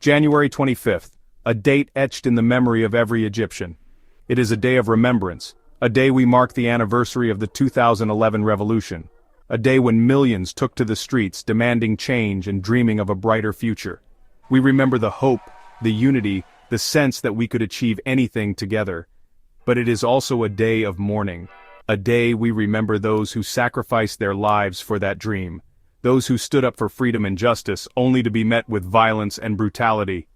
January 25th, a date etched in the memory of every Egyptian. It is a day of remembrance, a day we mark the anniversary of the 2011 revolution, a day when millions took to the streets demanding change and dreaming of a brighter future. We remember the hope, the unity, the sense that we could achieve anything together. But it is also a day of mourning, a day we remember those who sacrificed their lives for that dream, those who stood up for freedom and justice only to be met with violence and brutality.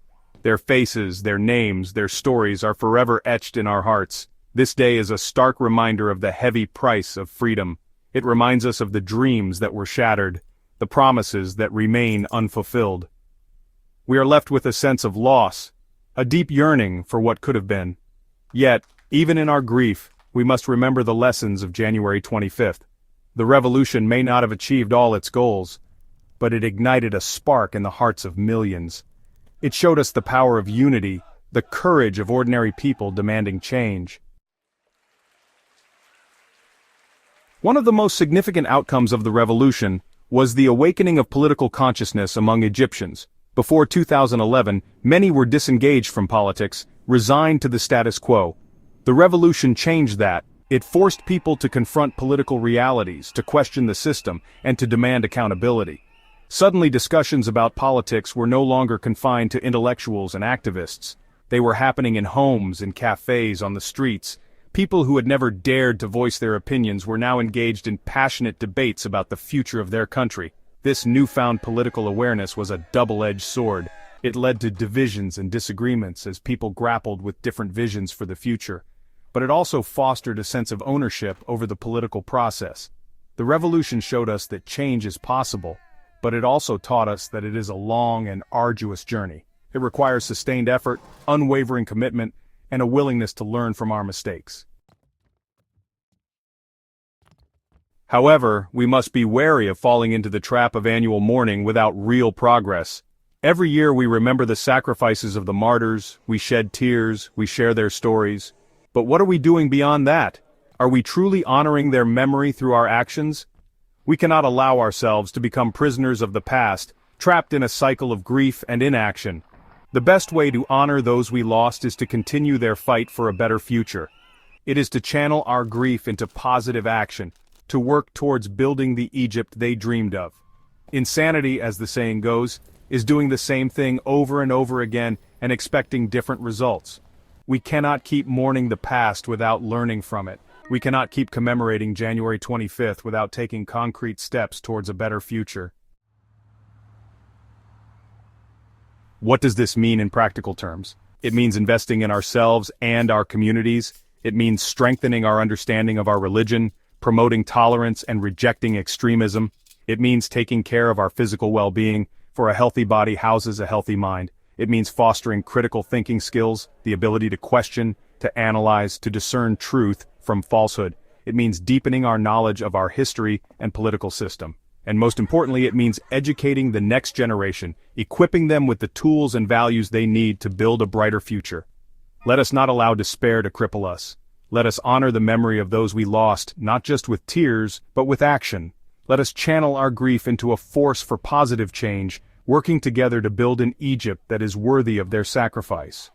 Their faces, their names, their stories are forever etched in our hearts. This day is a stark reminder of the heavy price of freedom. It reminds us of the dreams that were shattered, the promises that remain unfulfilled. We are left with a sense of loss, a deep yearning for what could have been. Yet, even in our grief, we must remember the lessons of January 25th. The revolution may not have achieved all its goals, but it ignited a spark in the hearts of millions. It showed us the power of unity, the courage of ordinary people demanding change. One of the most significant outcomes of the revolution was the awakening of political consciousness among Egyptians. Before 2011, many were disengaged from politics, resigned to the status quo. The revolution changed that. It forced people to confront political realities, to question the system, and to demand accountability. Suddenly, discussions about politics were no longer confined to intellectuals and activists. They were happening in homes, in cafes, on the streets. People who had never dared to voice their opinions were now engaged in passionate debates about the future of their country. This newfound political awareness was a double-edged sword. It led to divisions and disagreements as people grappled with different visions for the future. But it also fostered a sense of ownership over the political process. The revolution showed us that change is possible, but it also taught us that it is a long and arduous journey. It requires sustained effort, unwavering commitment, and a willingness to learn from our mistakes. However, we must be wary of falling into the trap of annual mourning without real progress. Every year we remember the sacrifices of the martyrs, we shed tears, we share their stories. But what are we doing beyond that? Are we truly honoring their memory through our actions? We cannot allow ourselves to become prisoners of the past, trapped in a cycle of grief and inaction. The best way to honor those we lost is to continue their fight for a better future. It is to channel our grief into positive action, to work towards building the Egypt they dreamed of. Insanity, as the saying goes, is doing the same thing over and over again and expecting different results. We cannot keep mourning the past without learning from it. We cannot keep commemorating January 25th without taking concrete steps towards a better future. What does this mean in practical terms? It means investing in ourselves and our communities. It means strengthening our understanding of our religion, promoting tolerance and rejecting extremism. It means taking care of our physical well-being, for a healthy body houses a healthy mind. It means fostering critical thinking skills, the ability to question, to analyze, to discern truth from falsehood. It means deepening our knowledge of our history and political system. And most importantly, it means educating the next generation, equipping them with the tools and values they need to build a brighter future. Let us not allow despair to cripple us. Let us honor the memory of those we lost, not just with tears, but with action. Let us channel our grief into a force for positive change, working together to build an Egypt that is worthy of their sacrifice.